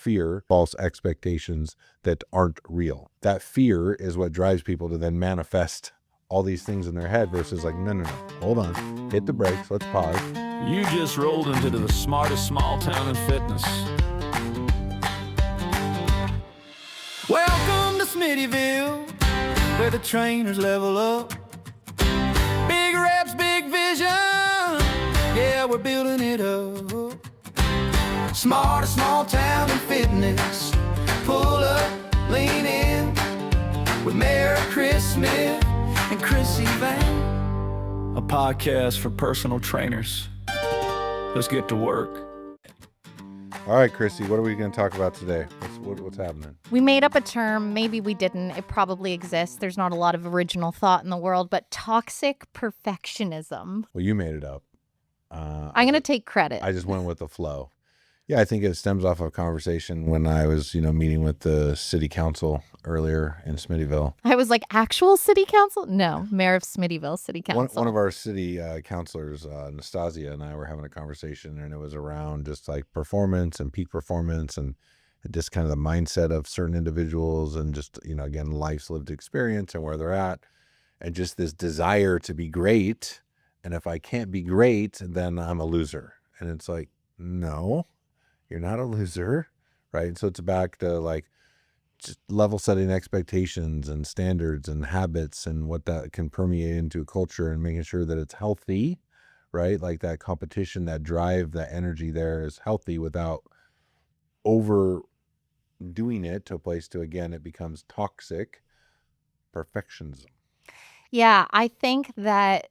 fear, false expectations that aren't real. That fear is what drives people to then manifest all these things in their head versus like, no, hold on, hit the brakes, let's pause. You just rolled into the smartest small town in fitness. Welcome to Smittyville, where the trainers level up. Big reps, big vision, yeah, we're building it up. Smartest small town in fitness. Pull up, lean in, with Mayor Chris Smith and Chrissy Van. A podcast for personal trainers. Let's get to work. All right, Chrissy, what are we going to talk about today? What's happening? We made up a term. Maybe we didn't. It probably exists. There's not a lot of original thought in the world, but toxic perfectionism. Well, you made it up. I'm going to take credit. I just went with the flow. Yeah, I think it stems off of a conversation when I was, meeting with the city council earlier in Smittyville. I was like, actual city council? No, mayor of Smittyville city council. One of our city councilors, Nastasia, and I were having a conversation, and it was around just like performance and peak performance and just kind of the mindset of certain individuals and just, again, life's lived experience and where they're at and just this desire to be great. And if I can't be great, then I'm a loser. And it's like, no. You're not a loser, right? So it's back to like just level setting expectations and standards and habits and what that can permeate into a culture and making sure that it's healthy, right? Like that competition, that drive, that energy there is healthy without overdoing it to a place to, again, it becomes toxic perfectionism. Yeah, I think that,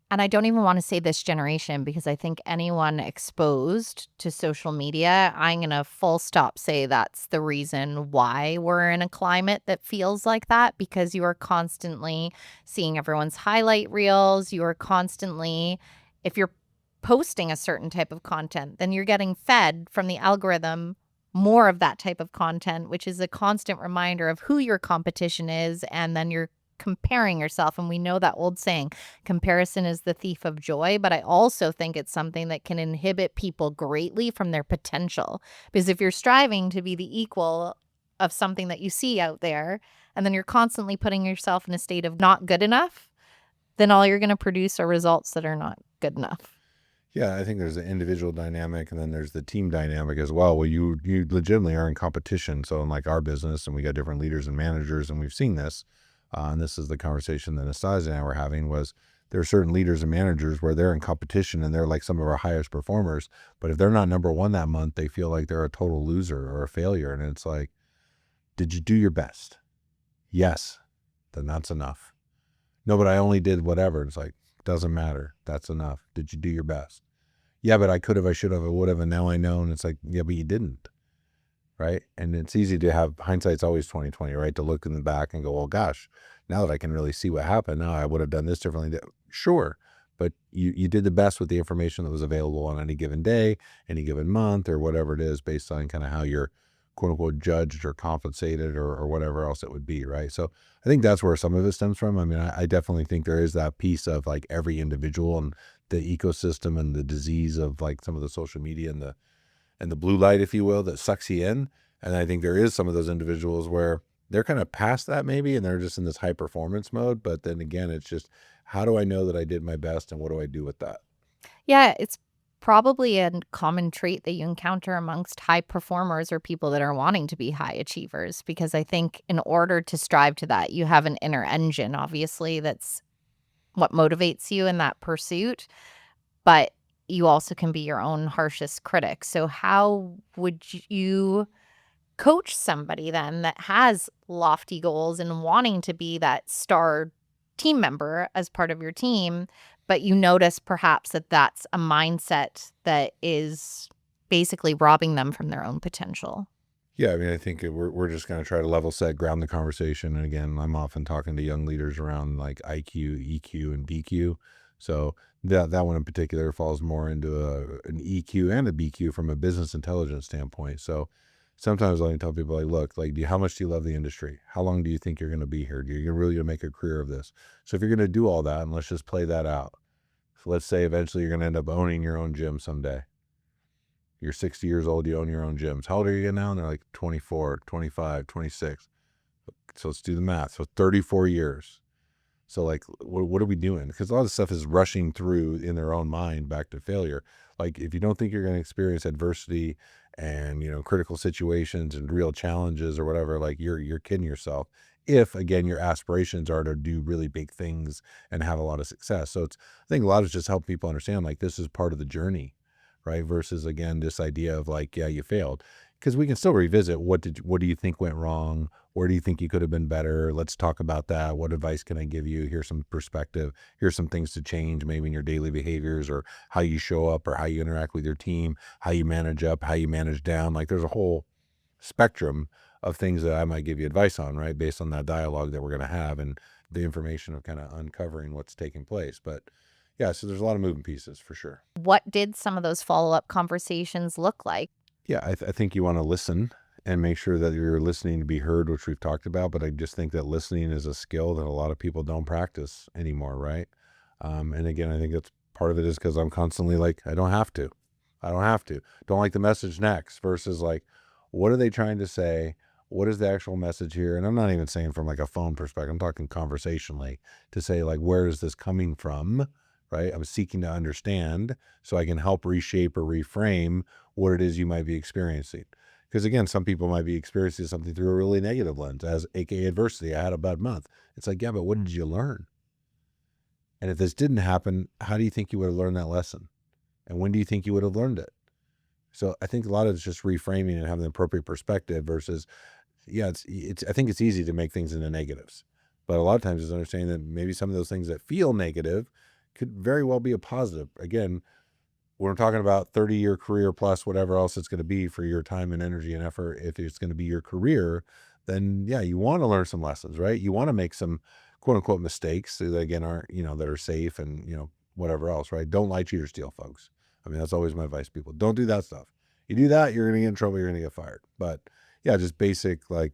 and I don't even want to say this generation because I think anyone exposed to social media, I'm going to full stop say that's the reason why we're in a climate that feels like that, because you are constantly seeing everyone's highlight reels. You are constantly, if you're posting a certain type of content, then you're getting fed from the algorithm more of that type of content, which is a constant reminder of who your competition is, and then you're comparing yourself. And we know that old saying, comparison is the thief of joy. But I also think it's something that can inhibit people greatly from their potential. Because if you're striving to be the equal of something that you see out there, and then you're constantly putting yourself in a state of not good enough, then all you're going to produce are results that are not good enough. Yeah, I think there's the individual dynamic and then there's the team dynamic as well. Well, you legitimately are in competition. So in like our business, and we got different leaders and managers, and we've seen this. And this is the conversation that Anastasia and I were having, was there are certain leaders and managers where they're in competition and they're like some of our highest performers. But if they're not number one that month, they feel like they're a total loser or a failure. And it's like, did you do your best? Yes. Then that's enough. No, but I only did whatever. It's like, doesn't matter. That's enough. Did you do your best? Yeah, but I could have, I should have, I would have, and now I know. And it's like, yeah, but you didn't. Right. And it's easy to have, hindsight's always 20/20, right? To look in the back and go, well, gosh, now that I can really see what happened, now I would have done this differently. Sure. But you did the best with the information that was available on any given day, any given month, or whatever it is, based on kind of how you're quote unquote judged or compensated or whatever else it would be. Right. So I think that's where some of it stems from. I mean, I definitely think there is that piece of like every individual and the ecosystem and the disease of like some of the social media and the blue light, if you will, that sucks you in. And I think there is some of those individuals where they're kind of past that maybe, and they're just in this high performance mode. But then again, it's just, how do I know that I did my best and what do I do with that? Yeah, it's probably a common trait that you encounter amongst high performers or people that are wanting to be high achievers, because I think in order to strive to that, you have an inner engine, obviously, that's what motivates you in that pursuit. But you also can be your own harshest critic. So how would you coach somebody then that has lofty goals and wanting to be that star team member as part of your team, but you notice perhaps that that's a mindset that is basically robbing them from their own potential? Yeah, I mean, I think we're just going to try to level set, ground the conversation. And again, I'm often talking to young leaders around like IQ, EQ, and BQ. So that one in particular falls more into an EQ and a BQ from a business intelligence standpoint. So sometimes I tell people, like, look, like, how much do you love the industry? How long do you think you're going to be here? You're really going to make a career of this. So if you're going to do all that, and let's just play that out. So let's say eventually you're going to end up owning your own gym someday. You're 60 years old, you own your own gyms. How old are you now? And they're like 24, 25, 26. So let's do the math. So 34 years. So like, what are we doing? Because a lot of stuff is rushing through in their own mind back to failure. Like if you don't think you're going to experience adversity and, critical situations and real challenges or whatever, like you're kidding yourself. If again, your aspirations are to do really big things and have a lot of success. So I think a lot of it's just help people understand like this is part of the journey, right? Versus again, this idea of like, yeah, you failed. Because we can still revisit what do you think went wrong? Where do you think you could have been better? Let's talk about that. What advice can I give you? Here's some perspective. Here's some things to change maybe in your daily behaviors or how you show up or how you interact with your team, how you manage up, how you manage down. Like there's a whole spectrum of things that I might give you advice on, right? Based on that dialogue that we're going to have and the information of kind of uncovering what's taking place. But yeah, so there's a lot of moving pieces for sure. What did some of those follow-up conversations look like? Yeah, I think you want to listen and make sure that you're listening to be heard, which we've talked about. But I just think that listening is a skill that a lot of people don't practice anymore, right? And again, I think that's part of it is because I'm constantly like, I don't have to. Don't like the message next versus like, what are they trying to say? What is the actual message here? And I'm not even saying from like a phone perspective. I'm talking conversationally to say like, where is this coming from? Right? I'm seeking to understand so I can help reshape or reframe what it is you might be experiencing. Because again, some people might be experiencing something through a really negative lens, as AKA adversity. I had a bad month. It's like, yeah, but what did you learn? And if this didn't happen, how do you think you would have learned that lesson? And when do you think you would have learned it? So I think a lot of it's just reframing and having the appropriate perspective versus, yeah, I think it's easy to make things into negatives. But a lot of times it's understanding that maybe some of those things that feel negative could very well be a positive. Again, when we're talking about 30-year career plus whatever else it's going to be for your time and energy and effort, if it's going to be your career, then yeah, you want to learn some lessons, right? You want to make some quote unquote mistakes that again aren't, that are safe and, whatever else, right? Don't lie, cheat, or steal, folks. I mean, that's always my advice to people. Don't do that stuff. You do that, you're going to get in trouble, you're going to get fired. But yeah, just basic, like,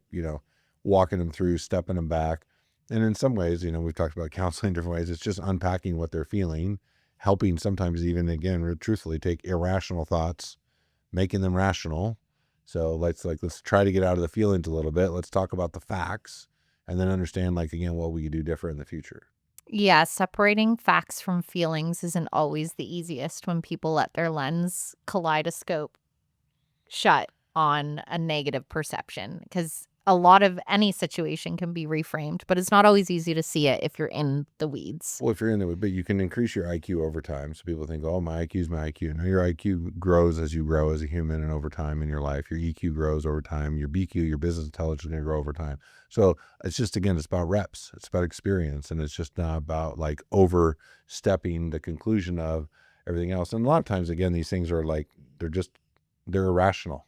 walking them through, stepping them back. And in some ways, we've talked about counseling in different ways. It's just unpacking what they're feeling, helping sometimes even, again, truthfully take irrational thoughts, making them rational. So let's try to get out of the feelings a little bit. Let's talk about the facts and then understand, like, again, what we could do different in the future. Yeah, separating facts from feelings isn't always the easiest when people let their lens kaleidoscope shut on a negative perception, because a lot of any situation can be reframed, but it's not always easy to see it if you're in the weeds. Well, if you're in the, but you can increase your IQ over time. So people think, oh, my IQ is my IQ. No, your IQ grows as you grow as a human and over time in your life. Your EQ grows over time. Your BQ, your business intelligence, is going to grow over time. So it's just, again, it's about reps. It's about experience. And it's just not about like overstepping the conclusion of everything else. And a lot of times, again, these things are like, they're irrational,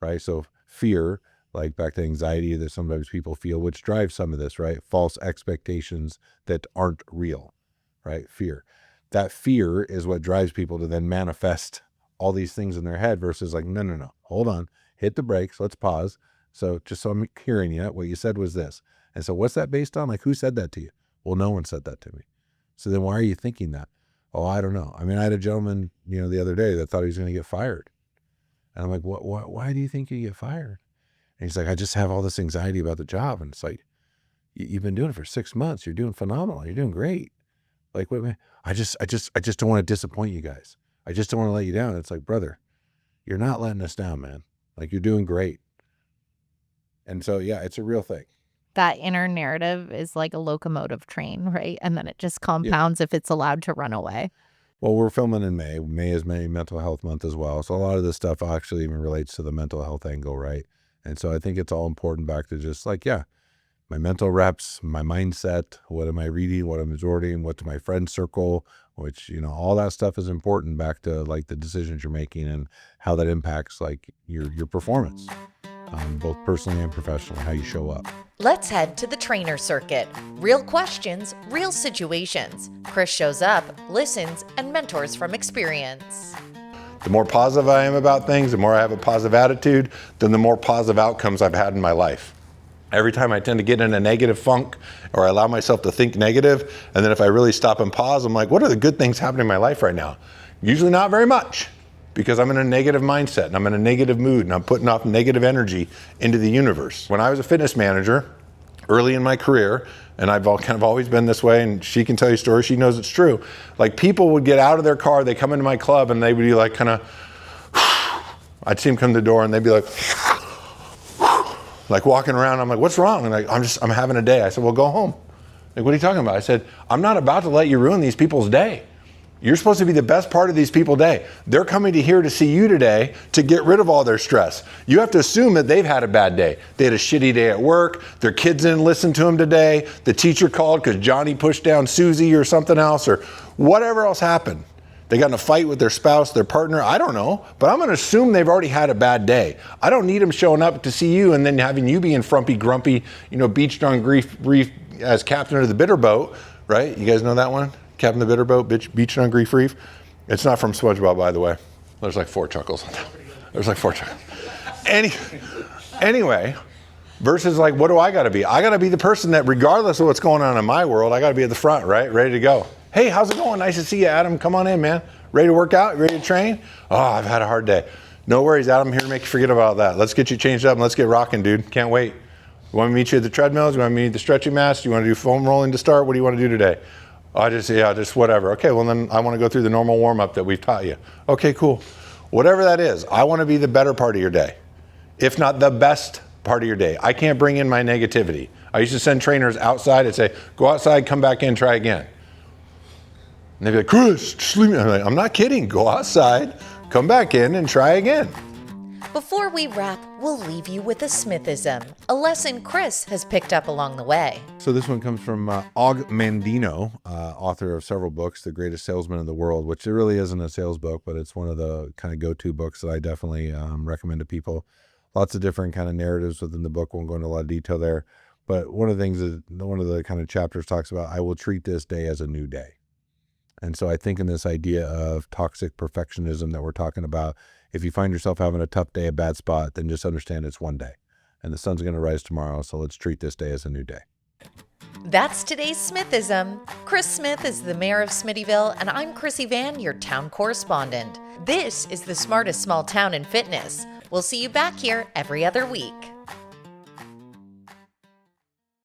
right? So fear, like back to anxiety that sometimes people feel, which drives some of this, right? False expectations that aren't real, right? Fear. That fear is what drives people to then manifest all these things in their head versus like, no, hold on, hit the brakes, let's pause. So just so I'm hearing you, what you said was this. And so what's that based on? Like, who said that to you? Well, no one said that to me. So then why are you thinking that? Oh, I don't know. I mean, I had a gentleman, the other day that thought he was going to get fired. And I'm like, why do you think you get fired? And he's like, I just have all this anxiety about the job. And it's like, you've been doing it for 6 months. You're doing phenomenal. You're doing great. Like, wait, I just don't want to disappoint you guys. I just don't want to let you down. It's like, brother, you're not letting us down, man. Like, you're doing great. And so, yeah, it's a real thing. That inner narrative is like a locomotive train, right? And then it just compounds if it's allowed to run away. Well, we're filming in May. May is Mental Health Month as well. So a lot of this stuff actually even relates to the mental health angle, right? And so I think it's all important back to just like, yeah, my mental reps, my mindset, what am I reading, what I'm absorbing, what's my friend circle, which, all that stuff is important back to like the decisions you're making and how that impacts like your performance, both personally and professionally, how you show up. Let's head to the trainer circuit. Real questions, real situations. Chris shows up, listens, and mentors from experience. The more positive I am about things, the more I have a positive attitude, then the more positive outcomes I've had in my life. Every time I tend to get in a negative funk or I allow myself to think negative, and then if I really stop and pause, I'm like, what are the good things happening in my life right now? Usually not very much. because I'm in a negative mindset and I'm in a negative mood and I'm putting off negative energy into the universe. When I was a fitness manager early in my career, and I've kind of always been this way, and she can tell you stories, she knows it's true. Like, people would get out of their car, they come into my club and they would be like kind of, I'd see them come to the door and they'd be like walking around. I'm like, what's wrong? And like, I'm having a day. I said, well, go home. Like, what are you talking about? I said, I'm not about to let you ruin these people's day. You're supposed to be the best part of these people's day. They're coming to here to see you today to get rid of all their stress. You have to assume that they've had a bad day. They had a shitty day at work. Their kids didn't listen to them today. The teacher called because Johnny pushed down Susie or something else, or whatever else happened. They got in a fight with their spouse, their partner. I don't know, but I'm going to assume they've already had a bad day. I don't need them showing up to see you and then having you being frumpy, grumpy, beached on grief reef as captain of the bitter boat, right? You guys know that one? Captain of the Bitter Boat, Beached on Grief Reef. It's not from SpongeBob, by the way. There's like 4 chuckles. There's like 4 chuckles. Anyway, versus like, what do I got to be? I got to be the person that, regardless of what's going on in my world, I got to be at the front, right? Ready to go. Hey, how's it going? Nice to see you, Adam. Come on in, man. Ready to work out? Ready to train? Oh, I've had a hard day. No worries, Adam. I'm here to make you forget about that. Let's get you changed up and let's get rocking, dude. Can't wait. You want me to meet you at the treadmills? You want me to meet the stretching mats? You want to do foam rolling to start? What do you want to do today? Just whatever. Okay, well then I want to go through the normal warm-up that we've taught you. Okay, cool. Whatever that is, I want to be the better part of your day, if not the best part of your day. I can't bring in my negativity. I used to send trainers outside and say, go outside, come back in, try again. And they'd be like, Chris, just leave me. I'm like, I'm not kidding. Go outside, come back in and try again. Before we wrap, we'll leave you with a Smithism, a lesson Chris has picked up along the way. So this one comes from Og Mandino, author of several books, The Greatest Salesman in the World, which it really isn't a sales book, but it's one of the kind of go-to books that I definitely recommend to people. Lots of different kind of narratives within the book. Won't go into a lot of detail there. But one of the things that one of the kind of chapters talks about, I will treat this day as a new day. And so I think in this idea of toxic perfectionism that we're talking about, if you find yourself having a tough day, a bad spot, then just understand it's one day. And the sun's going to rise tomorrow, so let's treat this day as a new day. That's today's Smithism. Chris Smith is the mayor of Smittyville, and I'm Chrissy Van, your town correspondent. This is the smartest small town in fitness. We'll see you back here every other week.